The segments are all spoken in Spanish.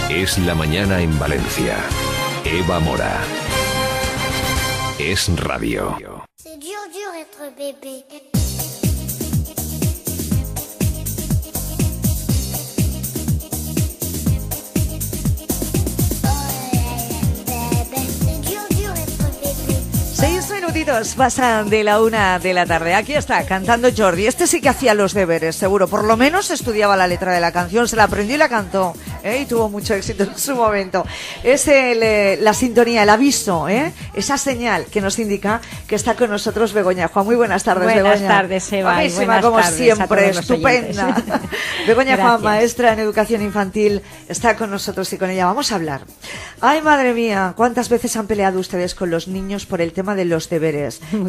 Es la mañana en Valencia. Eva Mora. Es radio. C'est dur, dur être bébé. Minutitos pasan de la 1 de la tarde. Aquí está, cantando Jordi. Este sí que hacía los deberes, seguro. Por lo menos estudiaba la letra de la canción, se la aprendió y la cantó, y tuvo mucho éxito en su momento. Es la sintonía, el aviso, esa señal que nos indica que está con nosotros Begoña Juan. Muy buenas tardes, Begoña. Buenas tardes, Eva. Buenísima, como siempre, estupenda. Begoña Juan, maestra en educación infantil, está con nosotros y con ella vamos a hablar. Ay, madre mía, ¿cuántas veces han peleado ustedes con los niños por el tema de los deberes?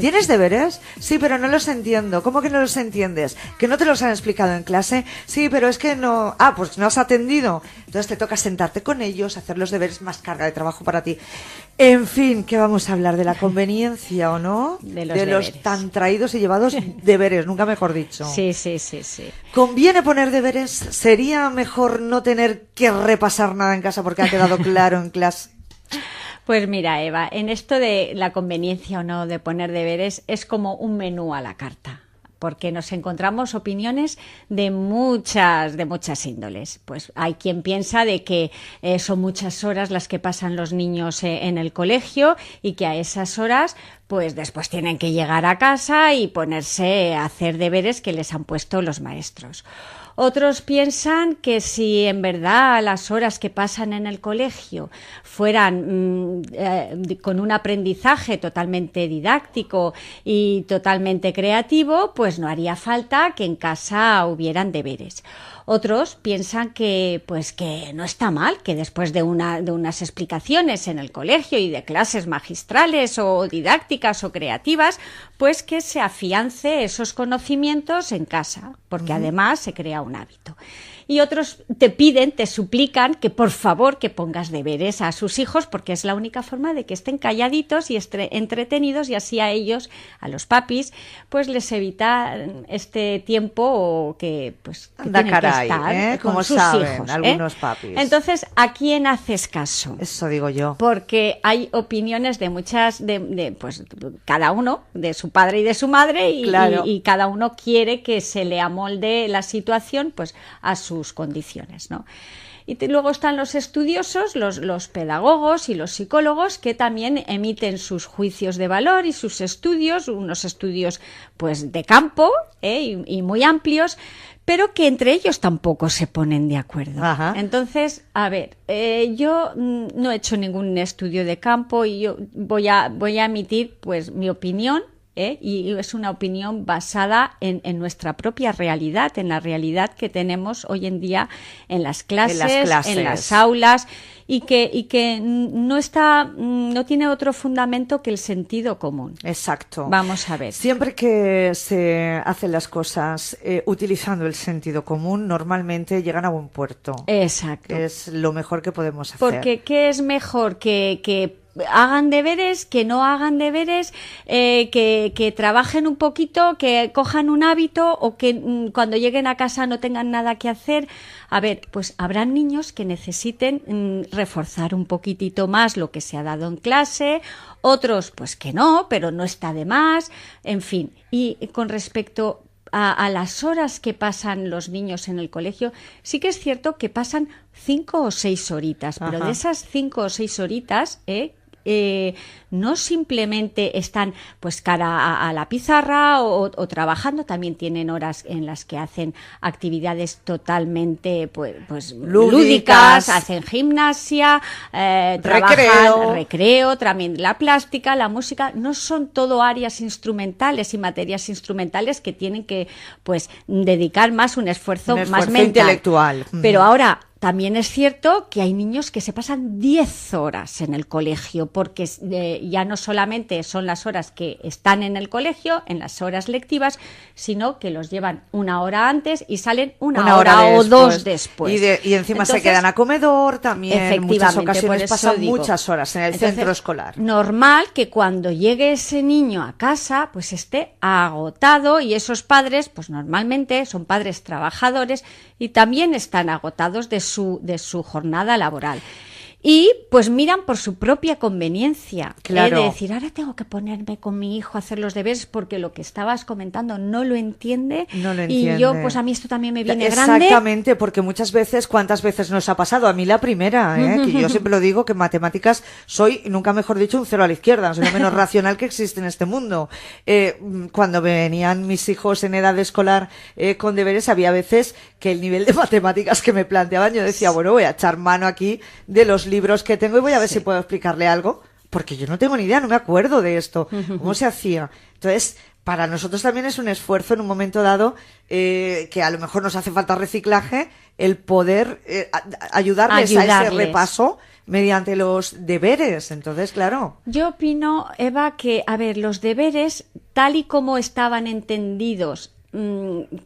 ¿Tienes deberes? Sí, pero no los entiendo. ¿Cómo que no los entiendes? ¿Que no te los han explicado en clase? Sí, pero es que no... Ah, pues no has atendido. Entonces te toca sentarte con ellos, hacer los deberes, más carga de trabajo para ti. En fin, ¿qué vamos a hablar? ¿De la conveniencia o no? De los tan traídos y llevados deberes, nunca mejor dicho. Sí. ¿Conviene poner deberes? ¿Sería mejor no tener que repasar nada en casa porque ha quedado claro en clase? Pues mira, Eva, en esto de la conveniencia o no de poner deberes es como un menú a la carta, porque nos encontramos opiniones de muchas índoles. Pues hay quien piensa de que son muchas horas las que pasan los niños en el colegio y que a esas horas pues después tienen que llegar a casa y ponerse a hacer deberes que les han puesto los maestros. Otros piensan que si en verdad las horas que pasan en el colegio fueran con un aprendizaje totalmente didáctico y totalmente creativo, pues no haría falta que en casa hubieran deberes. Otros piensan que no está mal, que después de unas explicaciones en el colegio y de clases magistrales o didácticas o creativas, pues que se afiance esos conocimientos en casa, porque además se crea un hábito. Y otros te suplican que por favor que pongas deberes a sus hijos porque es la única forma de que estén calladitos y entretenidos y así a ellos, a los papis, pues les evita este tiempo que anda tienen caray, que estar con como sus saben hijos. Algunos papis. Entonces, ¿a quién haces caso? Eso digo yo. Porque hay opiniones de muchas, pues cada uno, de su padre y de su madre, Claro. y cada uno quiere que se le amolde la situación pues a sus condiciones, ¿no? Y luego están los estudiosos, los pedagogos y los psicólogos que también emiten sus juicios de valor y sus estudios, unos estudios pues de campo y muy amplios, pero que entre ellos tampoco se ponen de acuerdo. Ajá. Entonces, a ver, yo no he hecho ningún estudio de campo y yo voy a emitir pues mi opinión. Y es una opinión basada en nuestra propia realidad, en la realidad que tenemos hoy en día en las clases, en las aulas, y que no tiene otro fundamento que el sentido común. Exacto. Vamos a ver. Siempre que se hacen las cosas utilizando el sentido común, normalmente llegan a buen puerto. Exacto. Es lo mejor que podemos hacer. Porque ¿qué es mejor que hagan deberes, que no hagan deberes, que trabajen un poquito, que cojan un hábito o que cuando lleguen a casa no tengan nada que hacer? A ver, pues habrán niños que necesiten reforzar un poquitito más lo que se ha dado en clase, otros pues que no, pero no está de más, en fin. Y con respecto a las horas que pasan los niños en el colegio, sí que es cierto que pasan 5 o 6 horitas, pero de esas 5 o 6 horitas, no simplemente están pues cara a la pizarra o trabajando, también tienen horas en las que hacen actividades totalmente pues lúdicas, hacen gimnasia, trabajan recreo, también la plástica, la música. No son todo áreas instrumentales y materias instrumentales que tienen que pues dedicar más un esfuerzo más mental, intelectual. Pero ahora también es cierto que hay niños que se pasan 10 horas en el colegio, porque ya no solamente son las horas que están en el colegio, en las horas lectivas, sino que los llevan una hora antes y salen una hora o dos después. Y encima entonces, se quedan a comedor, también en muchas ocasiones pasan muchas horas en el centro escolar. Normal que cuando llegue ese niño a casa, pues esté agotado, y esos padres, pues normalmente son padres trabajadores y también están agotados de su jornada laboral. Y pues miran por su propia conveniencia, claro. De decir, ahora tengo que ponerme con mi hijo a hacer los deberes porque lo que estabas comentando no lo entiende. Y yo, pues a mí esto también me viene grande. Exactamente, porque muchas veces, ¿cuántas veces nos ha pasado? A mí la primera, que yo siempre lo digo, que en matemáticas soy, nunca mejor dicho, un cero a la izquierda, soy lo menos racional que existe en este mundo. Cuando venían mis hijos en edad escolar con deberes, había veces que el nivel de matemáticas que me planteaban, yo decía, bueno, voy a echar mano aquí de los libros que tengo y voy a ver si puedo explicarle algo, porque yo no tengo ni idea, no me acuerdo de esto, cómo se hacía. Entonces, para nosotros también es un esfuerzo en un momento dado, que a lo mejor nos hace falta reciclaje, el poder ayudarles a ese repaso mediante los deberes. Entonces, claro. Yo opino, Eva, que, a ver, los deberes, tal y como estaban entendidos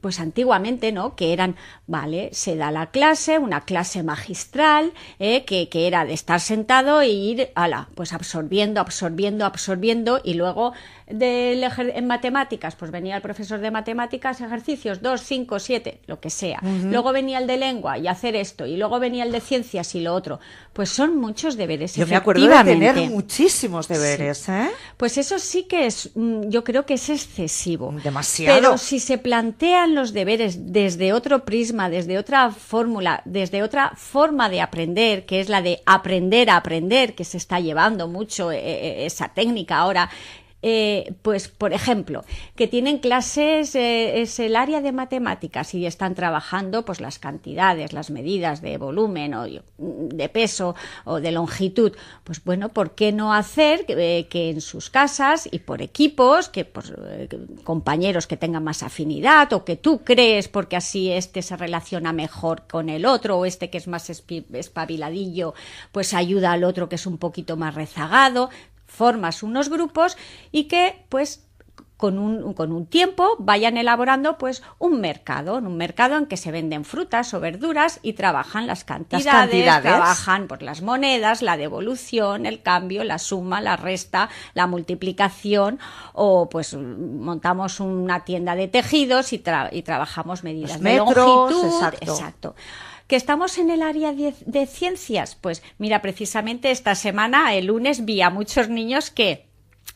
pues antiguamente, ¿no? Que eran, vale, se da la clase, una clase magistral, que era de estar sentado e ir, pues absorbiendo, y luego en matemáticas, pues venía el profesor de matemáticas, ejercicios 2, 5, 7, lo que sea. Luego venía el de lengua y hacer esto, y luego venía el de ciencias y lo otro. Pues son muchos deberes, yo me acuerdo de tener muchísimos deberes, sí. Pues eso sí que es, yo creo que es excesivo. Demasiado. Pero si se plantean los deberes desde otro prisma, desde otra fórmula, desde otra forma de aprender, que es la de aprender a aprender, que se está llevando mucho esa técnica ahora, pues, por ejemplo, que tienen clases, es el área de matemáticas y están trabajando pues las cantidades, las medidas de volumen o de peso o de longitud. Pues bueno, ¿por qué no hacer que en sus casas y por equipos, que pues, compañeros que tengan más afinidad o que tú crees porque así este se relaciona mejor con el otro o este que es más espabiladillo, pues ayuda al otro que es un poquito más rezagado? Formas unos grupos y que pues con un tiempo vayan elaborando pues un mercado en que se venden frutas o verduras y trabajan las cantidades. Trabajan pues las monedas, la devolución, el cambio, la suma, la resta, la multiplicación, o pues montamos una tienda de tejidos y trabajamos medidas de longitud. Exacto. ¿Que estamos en el área de ciencias? Pues mira, precisamente esta semana, el lunes, vi a muchos niños que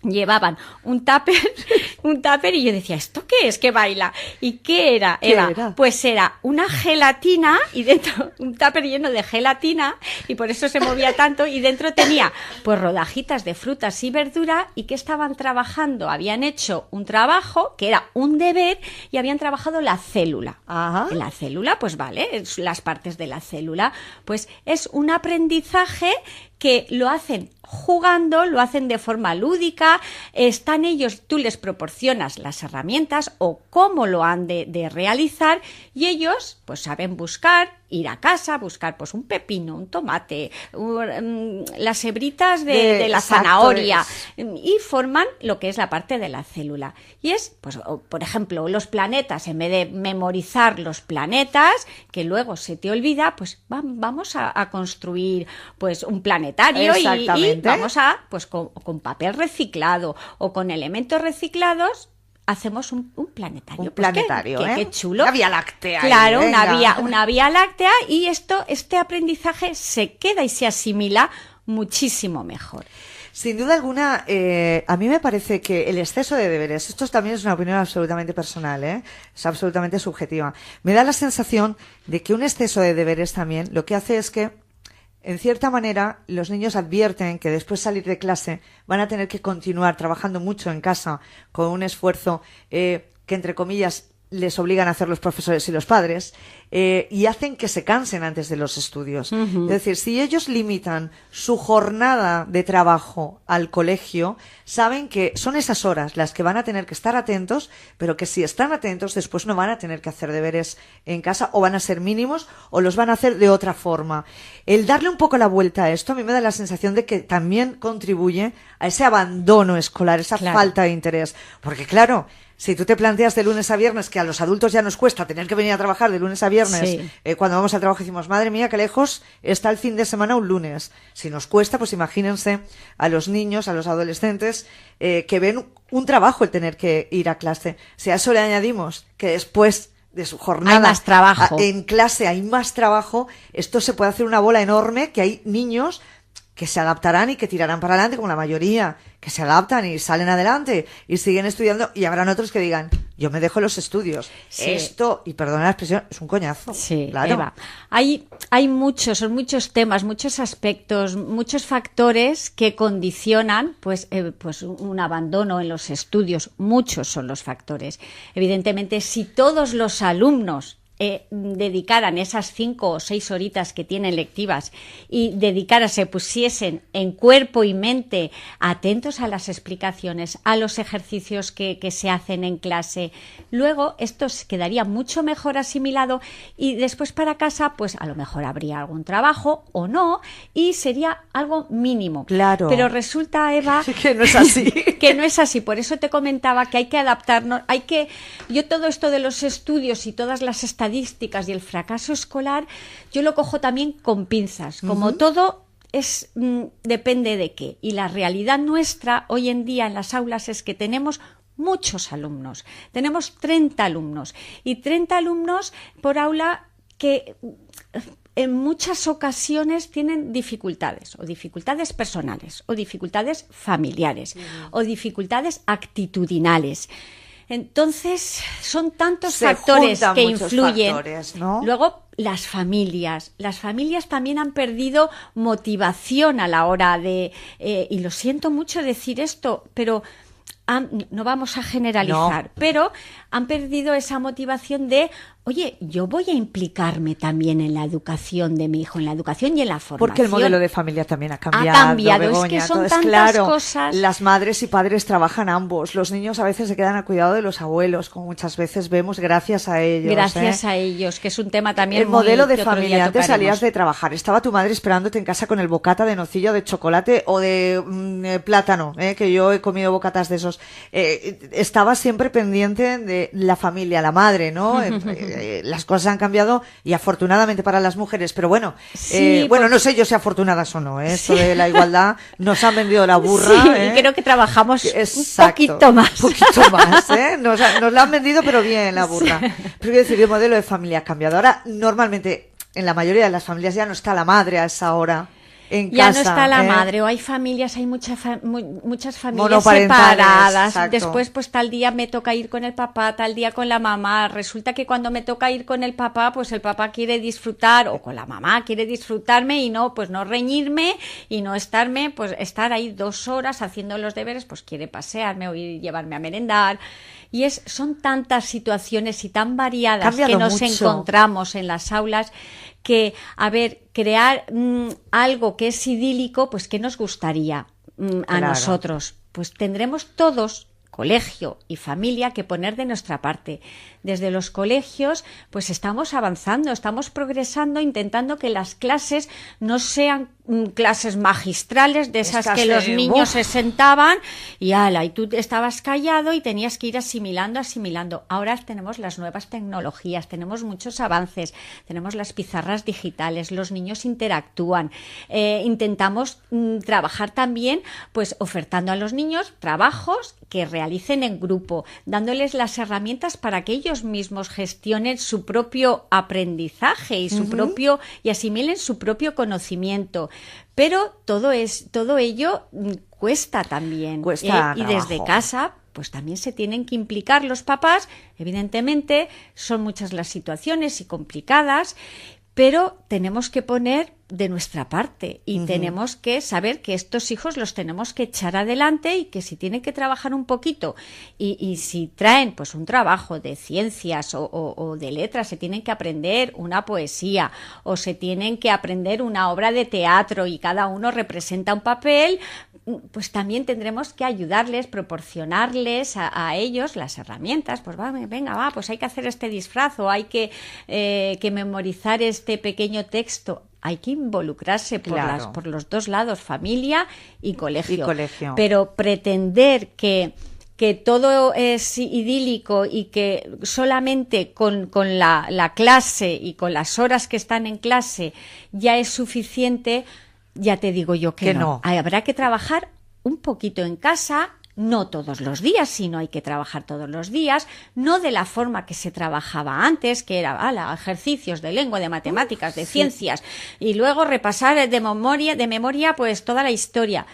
llevaban un tupper y yo decía, ¿esto qué es que baila? ¿Y qué era, Eva? ¿Qué era? Pues era una gelatina y dentro un tupper lleno de gelatina y por eso se movía tanto y dentro tenía pues rodajitas de frutas y verdura y que estaban trabajando, habían hecho un trabajo que era un deber y habían trabajado la célula. Ajá. La célula, pues vale, las partes de la célula, pues es un aprendizaje que lo hacen jugando, lo hacen de forma lúdica, están ellos, tú les proporcionas las herramientas o cómo lo han de realizar y ellos pues saben buscar, ir a casa, buscar pues un pepino, un tomate, las hebritas de la zanahoria y forman lo que es la parte de la célula. Y es, pues por ejemplo, los planetas, en vez de memorizar los planetas, que luego se te olvida, pues vamos a construir pues un planetario y vamos a, pues con papel reciclado o con elementos reciclados, hacemos un planetario. Un planetario, qué chulo. Una vía láctea. Claro, una vía láctea y este aprendizaje se queda y se asimila muchísimo mejor. Sin duda alguna, a mí me parece que el exceso de deberes, esto también es una opinión absolutamente personal, es absolutamente subjetiva. Me da la sensación de que un exceso de deberes también lo que hace es que, en cierta manera, los niños advierten que después de salir de clase van a tener que continuar trabajando mucho en casa con un esfuerzo que, entre comillas, les obligan a hacer los profesores y los padres, y hacen que se cansen antes de los estudios. Uh-huh. Es decir, si ellos limitan su jornada de trabajo al colegio, saben que son esas horas las que van a tener que estar atentos, pero que si están atentos después no van a tener que hacer deberes en casa o van a ser mínimos o los van a hacer de otra forma. El darle un poco la vuelta a esto a mí me da la sensación de que también contribuye a ese abandono escolar, esa falta de interés. Porque claro, si tú te planteas de lunes a viernes, que a los adultos ya nos cuesta tener que venir a trabajar de lunes a viernes, cuando vamos al trabajo decimos, madre mía, qué lejos está el fin de semana un lunes. Si nos cuesta, pues imagínense a los niños, a los adolescentes, que ven un trabajo el tener que ir a clase. Si a eso le añadimos que después de su jornada. Hay más trabajo. En clase hay más trabajo. Esto se puede hacer una bola enorme, que hay niños que se adaptarán y que tirarán para adelante, como la mayoría, que se adaptan y salen adelante y siguen estudiando, y habrán otros que digan, yo me dejo los estudios. Sí. Esto, y perdona la expresión, es un coñazo. Sí, claro. Eva. Hay muchos temas, muchos aspectos, muchos factores que condicionan pues un abandono en los estudios. Muchos son los factores. Evidentemente, si todos los alumnos dedicaran esas 5 o 6 horitas que tienen lectivas y se pusiesen en cuerpo y mente atentos a las explicaciones, a los ejercicios que se hacen en clase, luego esto quedaría mucho mejor asimilado y después para casa pues a lo mejor habría algún trabajo o no y sería algo mínimo. Claro. Pero resulta, Eva, que no es así. que no es así. Por eso te comentaba que hay que adaptarnos, yo todo esto de los estudios y todas las estadísticas y el fracaso escolar, yo lo cojo también con pinzas. Como todo depende de qué. Y la realidad nuestra hoy en día en las aulas es que tenemos muchos alumnos. Tenemos 30 alumnos. Y 30 alumnos por aula que en muchas ocasiones tienen dificultades, o dificultades personales, o dificultades familiares, o dificultades actitudinales. Entonces, son tantos factores que influyen. Factores, ¿no? Luego, las familias. Las familias también han perdido motivación a la hora de... y lo siento mucho decir esto, pero... no vamos a generalizar, pero han perdido esa motivación de, oye, yo voy a implicarme también en la educación de mi hijo, en la educación y en la formación. Porque el modelo de familia también ha cambiado. Ha cambiado, Begoña. es que son Entonces, tantas claro, cosas. Las madres y padres trabajan ambos. Los niños a veces se quedan al cuidado de los abuelos, como muchas veces vemos, gracias a ellos. Gracias a ellos, que es un tema también el modelo de que otro familia. día Antes tocaremos. salías de trabajar, estaba tu madre esperándote en casa con el bocata de nocilla, de chocolate o de plátano, que yo he comido bocatas de esos. Estaba siempre pendiente de la familia, la madre, ¿no? Las cosas han cambiado y afortunadamente para las mujeres, pero bueno, Sí, bueno, no sé yo si afortunadas o no, esto de la igualdad nos han vendido la burra. Sí, y creo que trabajamos Exacto, un poquito más. Un poquito más, nos la han vendido, pero bien la burra. Pero quiero decir, el modelo de familia ha cambiado. Ahora, normalmente, en la mayoría de las familias ya no está la madre a esa hora en ya casa. No está la madre, o hay familias, hay muchas familias monoparentales, separadas. exacto. Después, pues tal día me toca ir con el papá, tal día con la mamá. Resulta que cuando me toca ir con el papá, pues el papá quiere disfrutar, o con la mamá quiere disfrutarme y no, pues no reñirme y no estar ahí 2 horas haciendo los deberes, pues quiere pasearme o llevarme a merendar. Y son tantas situaciones y tan variadas que nos encontramos en las aulas que, a ver, crear algo que es idílico, pues ¿qué nos gustaría a nosotros? Pues tendremos todos, colegio y familia, que poner de nuestra parte. Desde los colegios, pues estamos avanzando, estamos progresando, intentando que las clases no sean clases magistrales de esas que los niños se sentaban y tú estabas callado y tenías que ir asimilando. Ahora tenemos las nuevas tecnologías, tenemos muchos avances, tenemos las pizarras digitales, los niños interactúan. Intentamos trabajar también, pues ofertando a los niños trabajos que realicen en grupo, dándoles las herramientas para que ellos mismos gestionen su propio aprendizaje y y asimilen su propio conocimiento. Pero todo ello cuesta también. Y desde casa pues también se tienen que implicar los papás. Evidentemente son muchas las situaciones y complicadas, pero tenemos que poner de nuestra parte y tenemos que saber que estos hijos los tenemos que echar adelante y que si tienen que trabajar un poquito y si traen pues un trabajo de ciencias o de letras, se tienen que aprender una poesía o se tienen que aprender una obra de teatro y cada uno representa un papel, pues también tendremos que ayudarles, proporcionarles a ellos las herramientas. Pues venga, pues hay que hacer este disfraz o hay que memorizar este pequeño texto. Hay que involucrarse por los dos lados, familia y colegio. Pero pretender que todo es idílico y que solamente con la clase y con las horas que están en clase ya es suficiente, ya te digo yo que no. Habrá que trabajar un poquito en casa, no todos los días, sino hay que trabajar todos los días, no de la forma que se trabajaba antes, que era ejercicios de lengua, de matemáticas, de ciencias, y luego repasar de memoria pues toda la historia.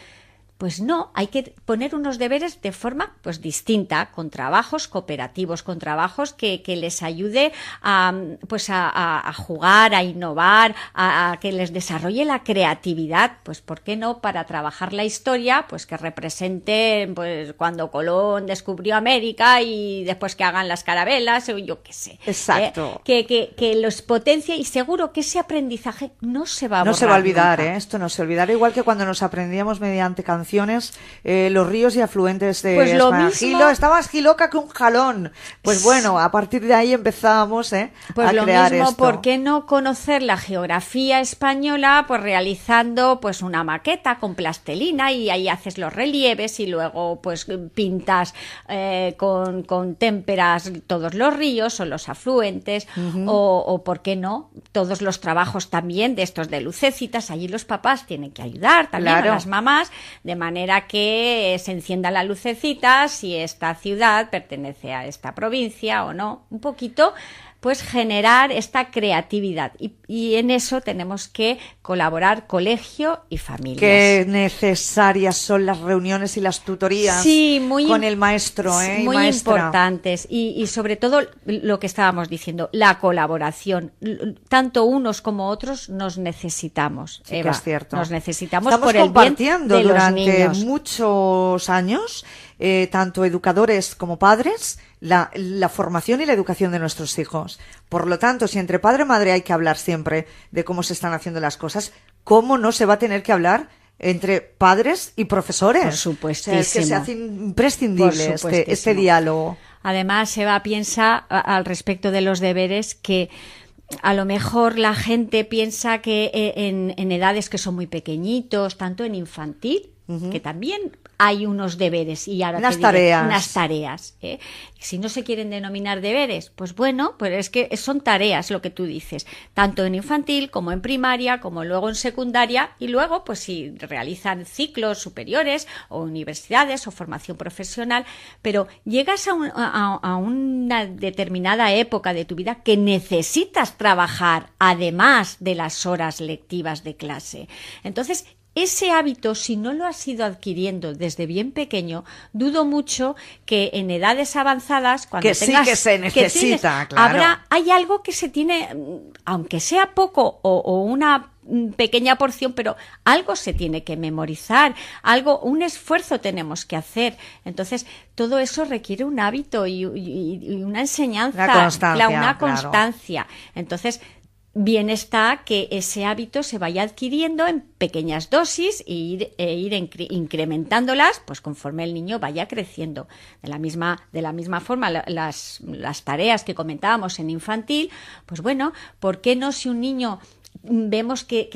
Pues no, hay que poner unos deberes de forma pues distinta, con trabajos cooperativos, con trabajos que les ayude a jugar, a innovar, a que les desarrolle la creatividad, pues ¿por qué no? Para trabajar la historia, pues que represente pues cuando Colón descubrió América y después que hagan las carabelas, o yo qué sé. Exacto. Que los potencie, y seguro que ese aprendizaje no se va a borrar. No se va a olvidar, nunca. esto no se olvidará, igual que cuando nos aprendíamos mediante canciones los ríos y afluentes de Pues lo España. mismo. Gilo, está más giloca que un jalón. Pues bueno, a partir de ahí empezábamos pues a lo crear mismo, esto. ¿por qué no conocer la geografía española? Pues realizando pues una maqueta con plastelina, y ahí haces los relieves y luego pues pintas con témperas todos los ríos o los afluentes, o ¿por qué no? Todos los trabajos también de estos de lucecitas, allí los papás tienen que ayudar también, Claro. a las mamás, de manera que se encienda la lucecita si esta ciudad pertenece a esta provincia o no, un poquito pues generar esta creatividad, y en eso tenemos que colaborar colegio y familias. Qué necesarias son las reuniones y las tutorías Sí, con el maestro y muy maestra. importantes, y sobre todo lo que estábamos diciendo, la colaboración. Tanto unos como otros nos necesitamos, Sí, Eva, que es cierto. nos necesitamos Estamos por el bien compartiendo de los durante niños. muchos años, tanto educadores como padres, la formación y la educación de nuestros hijos. Por lo tanto, si entre padre y madre hay que hablar siempre de cómo se están haciendo las cosas, ¿cómo no se va a tener que hablar entre padres y profesores? Por O sea, supuestísimo. es que se hace imprescindible Por supuestísimo. este diálogo. Además, Eva, piensa al respecto de los deberes que a lo mejor la gente piensa que en edades que son muy pequeñitos, tanto en infantil, que también hay unos deberes y ahora Unas te diré, tareas. unas tareas. Si no se quieren denominar deberes, pues bueno, pues es que son tareas lo que tú dices, tanto en infantil como en primaria, como luego en secundaria, y luego pues si realizan ciclos superiores o universidades o formación profesional, pero llegas a una determinada época de tu vida que necesitas trabajar además de las horas lectivas de clase. Entonces, ese hábito, si no lo has ido adquiriendo desde bien pequeño, dudo mucho que en edades avanzadas, cuando Que sí tengas, que se necesita, claro. hay algo que se tiene, aunque sea poco o una pequeña porción, pero algo se tiene que memorizar, un esfuerzo tenemos que hacer. Entonces, todo eso requiere un hábito y una enseñanza, una constancia. Entonces, bien está que ese hábito se vaya adquiriendo en pequeñas dosis e ir incrementándolas pues conforme el niño vaya creciendo. De la misma forma, las tareas que comentábamos en infantil, pues bueno, ¿por qué no, si un niño vemos que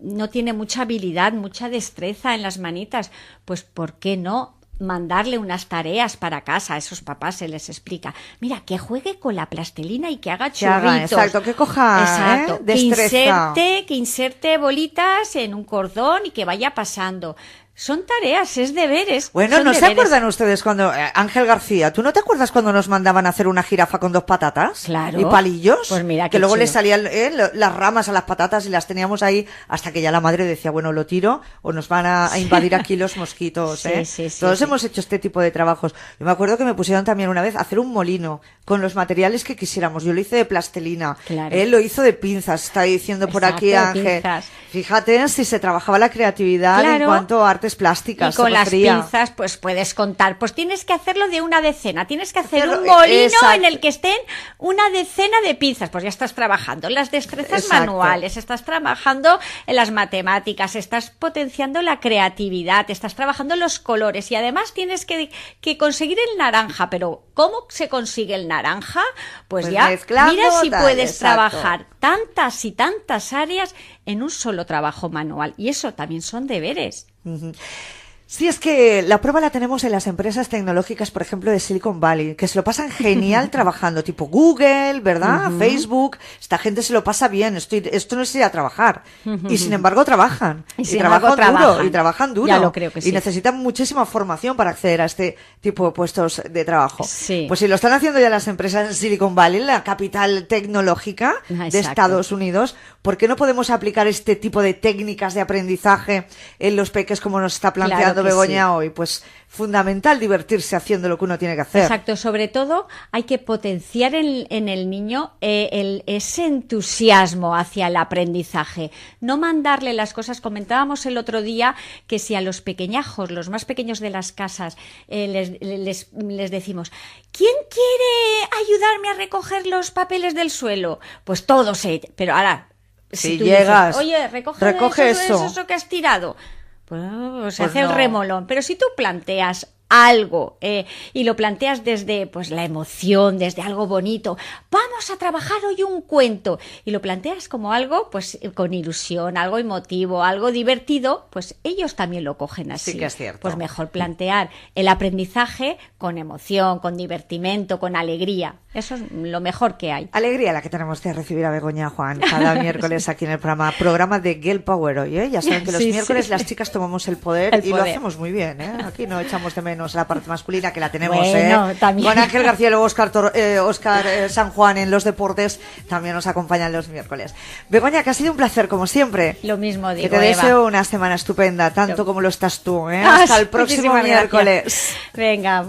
no tiene mucha habilidad, mucha destreza en las manitas, pues ¿por qué no mandarle unas tareas para casa? A esos papás se les explica, mira, que juegue con la plastilina y que haga churritos. Exacto, que coja destreza. Que inserte bolitas en un cordón y que vaya pasando. Son tareas, es deberes. Bueno, ¿no deberes. se acuerdan ustedes cuando Ángel García, tú no te acuerdas cuando nos mandaban a hacer una jirafa con 2 patatas? Claro. Y palillos. Pues mira, que luego chulo. le salían las ramas a las patatas y las teníamos ahí hasta que ya la madre decía, bueno, lo tiro o nos van a invadir aquí los mosquitos. Sí, Todos sí. hemos hecho este tipo de trabajos. Yo me acuerdo que me pusieron también una vez a hacer un molino con los materiales que quisiéramos. Yo lo hice de plastilina. Claro. Él lo hizo de pinzas, está diciendo por aquí Exacto, Ángel. pinzas. Fíjate si se trabajaba la creatividad en Claro. cuanto a artes plásticas. Y con las refería. pinzas, pues puedes contar. Pues tienes que hacerlo de una decena. Tienes que hacer Hacerlo, un molino exacto. en el que estén una decena de pinzas. Pues ya estás trabajando en las destrezas Exacto. manuales, estás trabajando en las matemáticas, estás potenciando la creatividad, estás trabajando los colores y además tienes que conseguir el naranja. Pero ¿cómo se consigue el naranja? Pues ya mezclando, mira si tal, puedes exacto. trabajar tantas y tantas áreas en un solo trabajo manual. Y eso también son deberes. Sí, es que la prueba la tenemos en las empresas tecnológicas, por ejemplo, de Silicon Valley, que se lo pasan genial trabajando, tipo Google, ¿verdad? Facebook, esta gente se lo pasa bien, esto no es ir a trabajar. Y sin embargo trabajan. Y trabajan duro. Ya lo creo que sí. Y necesitan muchísima formación para acceder a este tipo de puestos de trabajo. Sí. Pues si lo están haciendo ya las empresas en Silicon Valley, la capital tecnológica de Estados Unidos, ¿por qué no podemos aplicar este tipo de técnicas de aprendizaje en los peques como nos está planteando Begoña hoy? Pues fundamental divertirse haciendo lo que uno tiene que hacer. Exacto, sobre todo hay que potenciar en el niño ese entusiasmo hacia el aprendizaje, no mandarle las cosas. Comentábamos el otro día que si a los pequeñajos, los más pequeños de las casas, les decimos, ¿quién quiere ayudarme a recoger los papeles del suelo? Pues todos, pero ahora si tú llegas, dices, oye, recoge eso que has tirado, pues se hace el remolón. Pero si tú planteas algo y lo planteas desde pues la emoción, desde algo bonito, vamos a trabajar hoy un cuento, y lo planteas como algo pues con ilusión, algo emotivo, algo divertido, pues ellos también lo cogen así. Sí que es cierto. Pues mejor plantear el aprendizaje con emoción, con divertimento, con alegría. Eso es lo mejor que hay. Alegría la que tenemos de recibir a Begoña Juan cada miércoles aquí en el programa de Girl Power hoy, ¿eh? Ya saben que los miércoles las chicas tomamos el poder y lo hacemos muy bien, ¿eh? Aquí no echamos de menos la parte masculina, que la tenemos, también. Con Ángel García y luego Óscar San Juan en los deportes también nos acompañan los miércoles. Begoña, que ha sido un placer como siempre. Lo mismo digo, que te deseo una semana estupenda, tanto como lo estás tú, ¿eh? Hasta el próximo miércoles. Venga.